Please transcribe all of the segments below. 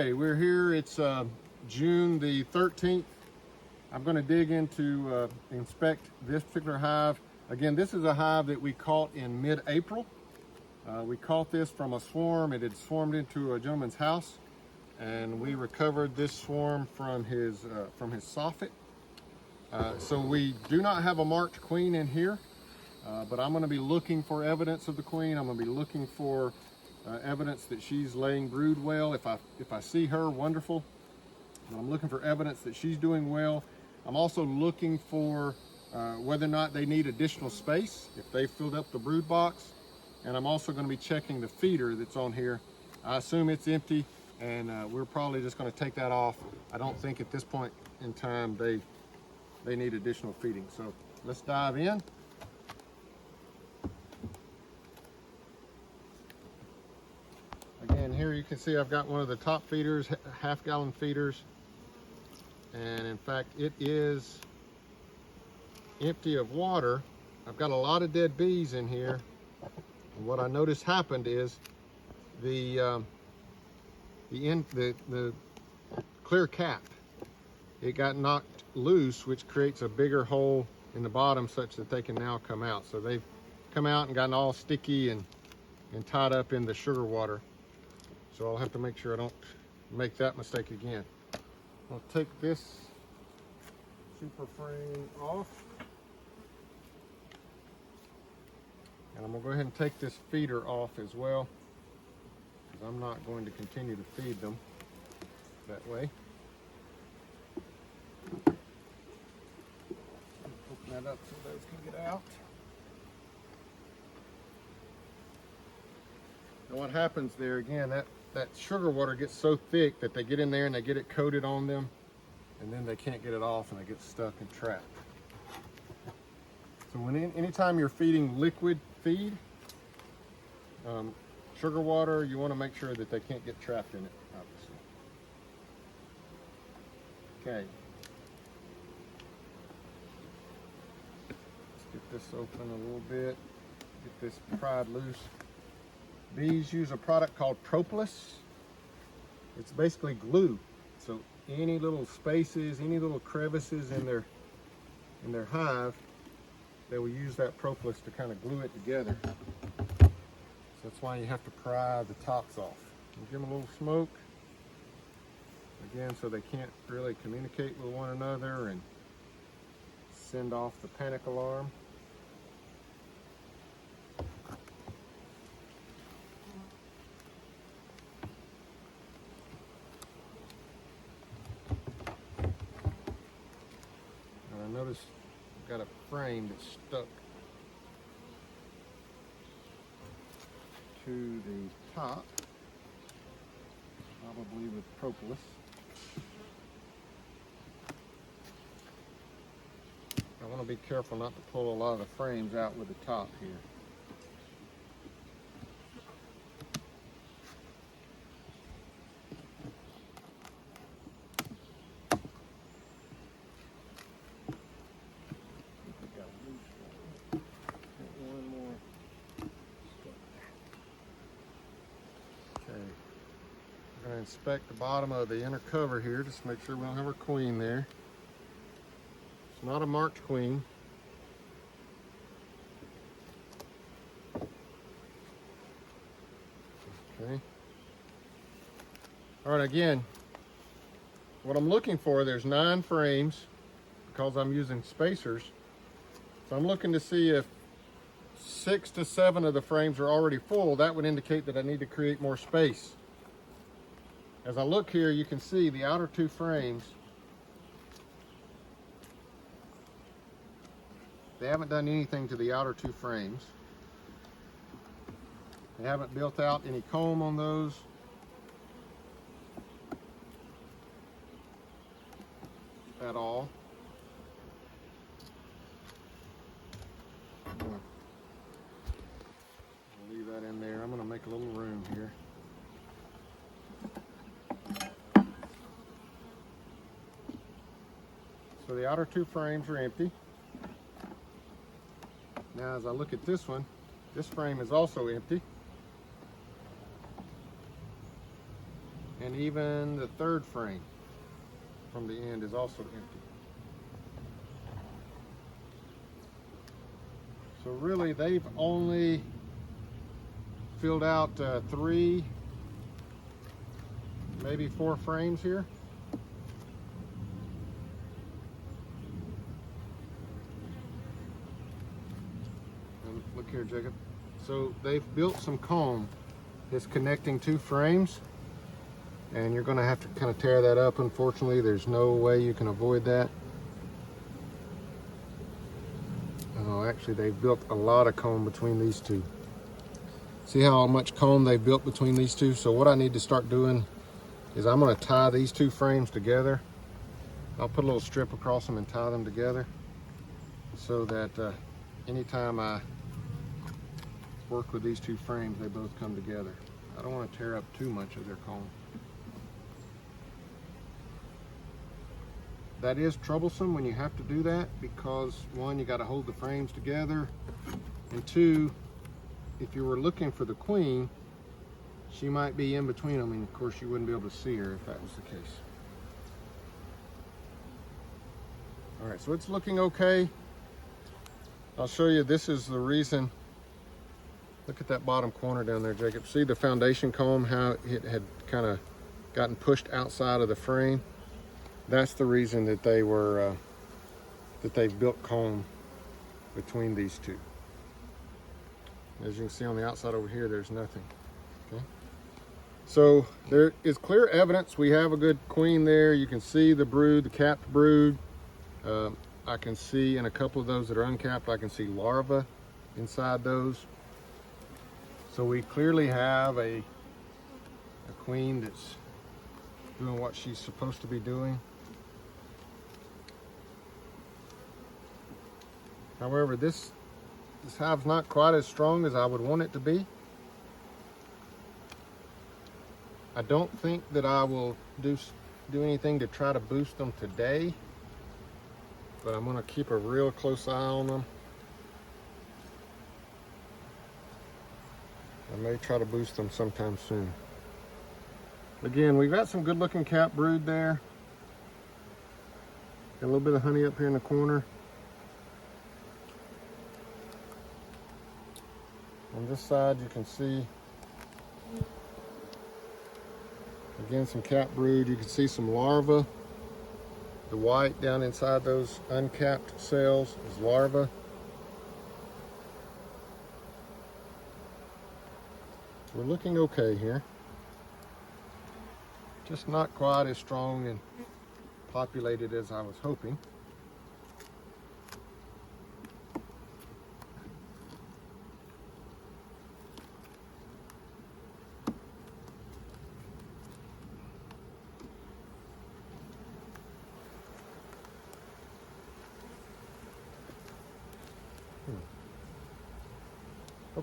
Okay, we're here. It's June the 13th. I'm going to dig into inspect this particular hive. Again, this is a hive that we caught in mid-April. We caught this from a swarm. It had swarmed into a gentleman's house, and we recovered this swarm from his soffit. So we do not have a marked queen in here, but I'm going to be looking for evidence of the queen. I'm going to be looking for evidence that she's laying brood well. If I see her, wonderful. But I'm looking for evidence that she's doing well. I'm also looking for whether or not they need additional space, if they filled up the brood box. And I'm also going to be checking the feeder that's on here. I assume it's empty, and we're probably just going to take that off. I don't think at this point in time they need additional feeding. So let's dive in. Again, here you can see I've got one of the top feeders, half-gallon feeders, and in fact it is empty of water. I've got a lot of dead bees in here, and what I noticed happened is the clear cap, it got knocked loose, which creates a bigger hole in the bottom such that they can now come out. So they've come out and gotten all sticky and tied up in the sugar water. So I'll have to make sure I don't make that mistake again. I'll take this super frame off. And I'm gonna go ahead and take this feeder off as well, because I'm not going to continue to feed them that way. Open that up so those can get out. And what happens there, again, that sugar water gets so thick that they get in there and they get it coated on them, and then they can't get it off and they get stuck and trapped. So anytime you're feeding liquid feed, sugar water, you want to make sure that they can't get trapped in it, obviously. Okay. Let's get this open a little bit, get this pried loose. Bees use a product called propolis. It's basically glue. So any little spaces, any little crevices in their hive, they will use that propolis to kind of glue it together. So that's why you have to pry the tops off. And give them a little smoke. Again, so they can't really communicate with one another and send off the panic alarm. Notice I've got a frame that's stuck to the top, probably with propolis. I want to be careful not to pull a lot of the frames out with the top here. Inspect the bottom of the inner cover here just to make sure we don't have our queen there. It's not a marked queen. Okay. All right, again, what I'm looking for, there's 9 frames because I'm using spacers. So I'm looking to see if 6 to 7 of the frames are already full. That would indicate that I need to create more space. As I look here, you can see the outer 2 frames, they haven't done anything to the outer 2 frames. They haven't built out any comb on those. At all. I'll leave that in there. I'm going to make a little room here. So the outer 2 frames are empty. Now as I look at this one, this frame is also empty. And even the third frame from the end is also empty. So really they've only filled out 3, maybe 4 frames here. And look here, Jacob. So they've built some comb that's connecting 2 frames, and you're going to have to kind of tear that up. Unfortunately, there's no way you can avoid that. Oh, actually they've built a lot of comb between these 2. See how much comb they've built between these 2? So what I need to start doing is I'm going to tie these 2 frames together. I'll put a little strip across them and tie them together so that anytime I work with these 2 frames, they both come together. I don't want to tear up too much of their comb. That is troublesome when you have to do that, because 1, you got to hold the frames together, and 2, if you were looking for the queen, she might be in between them, and of course you wouldn't be able to see her if that was the case. All right, so it's looking okay. I'll show you, this is the reason. Look at that bottom corner down there, Jacob. See the foundation comb, how it had kind of gotten pushed outside of the frame? That's the reason that they were, that they've built comb between these 2. As you can see on the outside over here, there's nothing. Okay. So there is clear evidence we have a good queen there. You can see the brood, the capped brood. I can see in a couple of those that are uncapped, I can see larvae inside those. So we clearly have a queen that's doing what she's supposed to be doing. However, this hive's not quite as strong as I would want it to be. I don't think that I will do anything to try to boost them today, but I'm going to keep a real close eye on them. I may try to boost them sometime soon. Again, we've got some good looking cap brood there. Got a little bit of honey up here in the corner. On this side you can see, again, some cap brood. You can see some larvae. The white down inside those uncapped cells is larvae. We're looking okay here. Just not quite as strong and populated as I was hoping.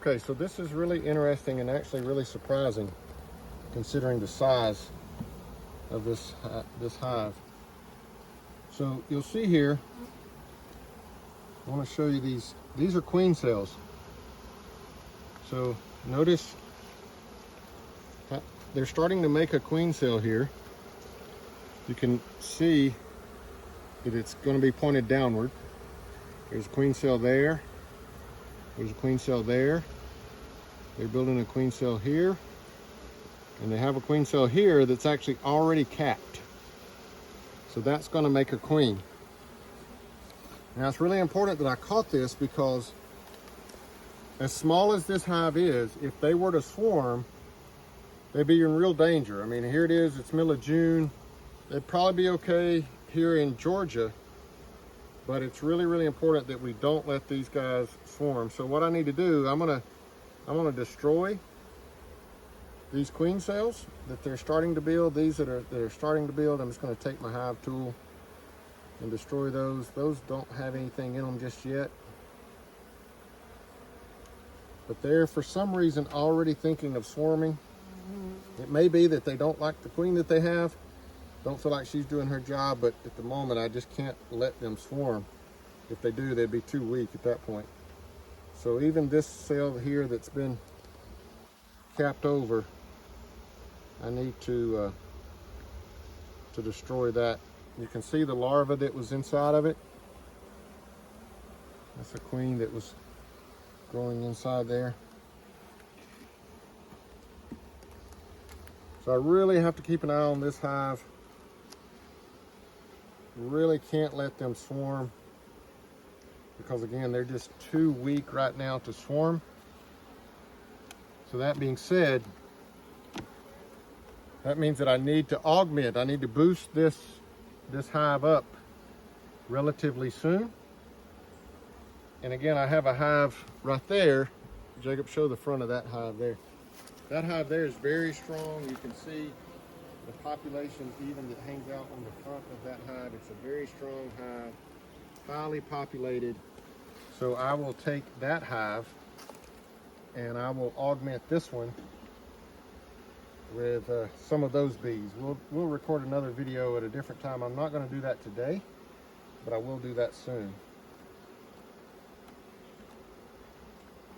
Okay, so this is really interesting and actually really surprising considering the size of this hive. So you'll see here, I want to show you these are queen cells. So notice they're starting to make a queen cell here. You can see that it's going to be pointed downward. There's a queen cell there. There's a queen cell there. They're building a queen cell here. And they have a queen cell here that's actually already capped. So that's going to make a queen. Now it's really important that I caught this, because as small as this hive is, if they were to swarm, they'd be in real danger. I mean, here it is, it's middle of June. They'd probably be okay here in Georgia, but it's really, really important that we don't let these guys swarm. So what I need to do, I'm gonna destroy these queen cells that they're starting to build. These that are starting to build, I'm just gonna take my hive tool and destroy those. Those don't have anything in them just yet. But they're, for some reason, already thinking of swarming. It may be that they don't like the queen that they have, don't feel like she's doing her job, but at the moment I just can't let them swarm. If they do, they'd be too weak at that point. So even this cell here that's been capped over, I need to to destroy that. You can see the larva that was inside of it. That's a queen that was growing inside there. So I really have to keep an eye on this hive. Really can't let them swarm because again, they're just too weak right now to swarm. So that being said, that means that I need to augment, I need to boost this hive up relatively soon. And again, I have a hive right there. Jacob, show the front of that hive there. That hive there is very strong. You can see the population even that hangs out on the front of that hive. It's a very strong hive, highly populated. So I will take that hive and I will augment this one with some of those bees. We'll record another video at a different time. I'm not going to do that today, but I will do that soon.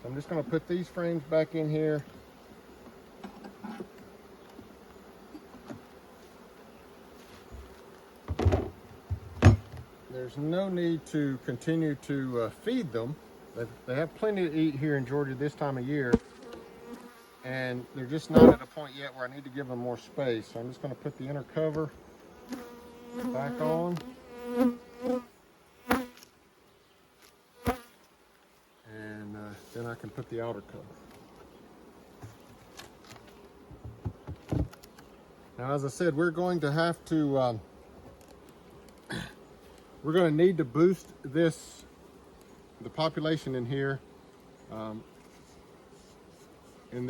So I'm just going to put these frames back in here. There's no need to continue to feed them. They have plenty to eat here in Georgia this time of year, and they're just not at a point yet where I need to give them more space. So I'm just going to put the inner cover back on. And then I can put the outer cover. Now, as I said, we're going to have to we're going to need to boost the population in here, and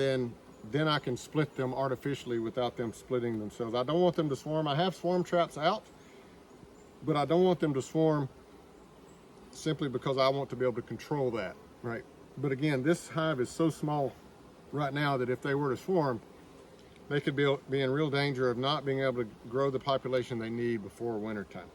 then I can split them artificially without them splitting themselves. I don't want them to swarm. I have swarm traps out, but I don't want them to swarm simply because I want to be able to control that, right? But again, this hive is so small right now that if they were to swarm, they could be in real danger of not being able to grow the population they need before winter time.